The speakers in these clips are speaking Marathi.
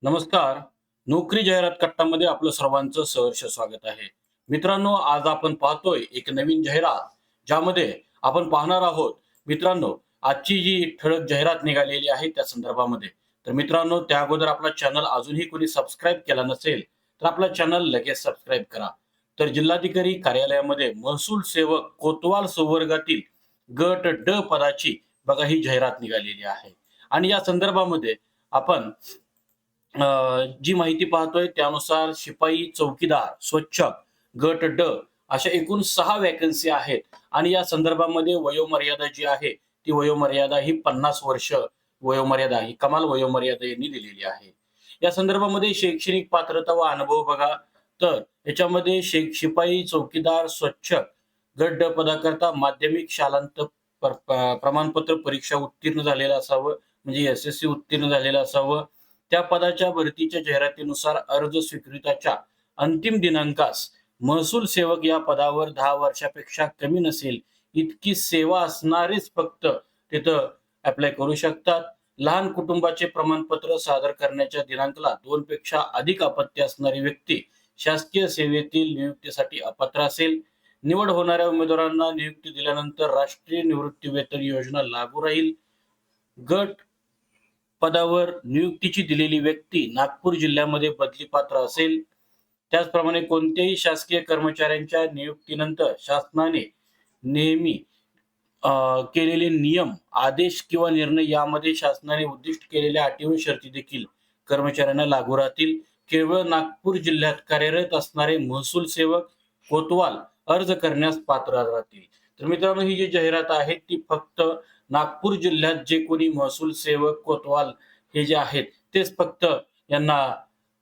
नमस्कार. नोकरी जाहिरात कट्टामध्ये आपलं सर्वांचं सहर्ष स्वागत आहे. मित्रांनो, आज आपण पाहतोय एक नवीन जाहिरात, ज्यामध्ये आपण पाहणार आहोत. मित्रांनो, आजची जी ठळक जाहिरात निघालेली आहे त्या संदर्भामध्ये. तर मित्रांनो, त्या अगोदर आपला चॅनल अजूनही कोणी सबस्क्राईब केला नसेल, तर आपला चॅनल लगेच सबस्क्राईब करा. तर जिल्हाधिकारी कार्यालयामध्ये महसूल सेवक कोतवाल संवर्गातील गट ड पदाची बघा ही जाहिरात निघालेली आहे. आणि या संदर्भामध्ये आपण जी माहिती पाहतोय त्यानुसार शिपाई, चौकीदार, स्वच्छक, गट ड अशा एकूण 6 व्हॅकन्सी आहेत आणि या संदर्भामध्ये वयोमर्यादा जी आहे, ती वयोमर्यादा ही 50 वर्ष वयोमर्यादा ही कमाल वयोमर्यादा यांनी दिलेली आहे. या संदर्भामध्ये शैक्षणिक पात्रता व अनुभव बघा, तर याच्यामध्ये शिपाई, चौकीदार, स्वच्छक, गट ड पदाकरता माध्यमिक शालांत प्रमाणपत्र परीक्षा उत्तीर्ण झालेलं असावं, म्हणजे एस-एस-सी उत्तीर्ण झालेलं असावं. त्या पदाच्या भरतीच्या जाहिरातीनुसार अर्ज स्वीकृतीच्या अंतिम दिनांकास महसूल सेवक या पदावर 10 वर्षापेक्षा कमी नसेल इतकी सेवा असणारेच फक्त तिथं अप्लाय करू शकतात. लहान कुटुंबाचे प्रमाणपत्र सादर करण्याच्या दिनांकाला 2 पेक्षा अधिक अपत्य असणारी व्यक्ती शासकीय सेवेतील नियुक्तीसाठी अपात्र असेल. निवड होणाऱ्या उमेदवारांना नियुक्ती दिल्यानंतर राष्ट्रीय निवृत्ती वेतन योजना लागू राहील. गट पदावर नियुक्तीची दिलेली व्यक्ती नागपूर जिल्ह्यामध्ये बदलीपात्र असेल. त्याचप्रमाणे कोणत्याही शासकीय कर्मचाऱ्यांच्या नियुक्तीनंतर शासनाने नेहमी केलेले नियम, आदेश किंवा निर्णय यामध्ये शासनाने उद्दिष्ट केलेल्या अटी व शर्ती देखील कर्मचाऱ्यांना लागू राहतील. केवळ नागपूर जिल्ह्यात कार्यरत असणारे महसूल सेवक कोतवाल अर्ज करण्यास पात्र राहतील. तर मित्रांनो, ही जी जाहिरात आहे ती फक्त नागपूर जिल्ह्यात जे कोणी महसूल सेवक कोतवाल हे जे आहेत तेच फक्त यांना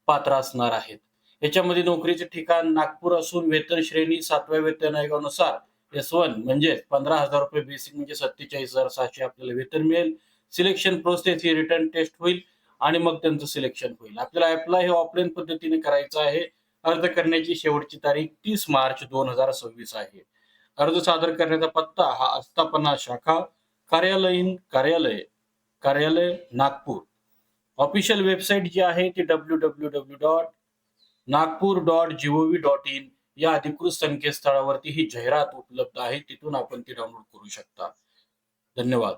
पात्र असणार आहेत. याच्यामध्ये नोकरीचे ठिकाण नागपूर असून वेतन श्रेणी 7व्या वेतन आयोगानुसार S1 म्हणजे 15,000 रुपये बेसिक म्हणजे 47,600 आपल्याला वेतन मिळेल. सिलेक्शन प्रोसेस ही रिटर्न टेस्ट होईल आणि मग त्यांचं सिलेक्शन होईल. आपल्याला अप्लाय हे ऑफलाईन पद्धतीने करायचं आहे. अर्ज करण्याची शेवटची तारीख 30 मार्च 2026 आहे. अर्ज सादर करण्याचा पत्ता हा आस्थापना शाखा कार्यालय नागपूर. ऑफिशियल वेबसाईट जी आहे ती www.nagpur.gov.in या अधिकृत संकेतस्थळावरती ही जाहिरात उपलब्ध आहे. तिथून आपण ती डाउनलोड करू शकता. धन्यवाद.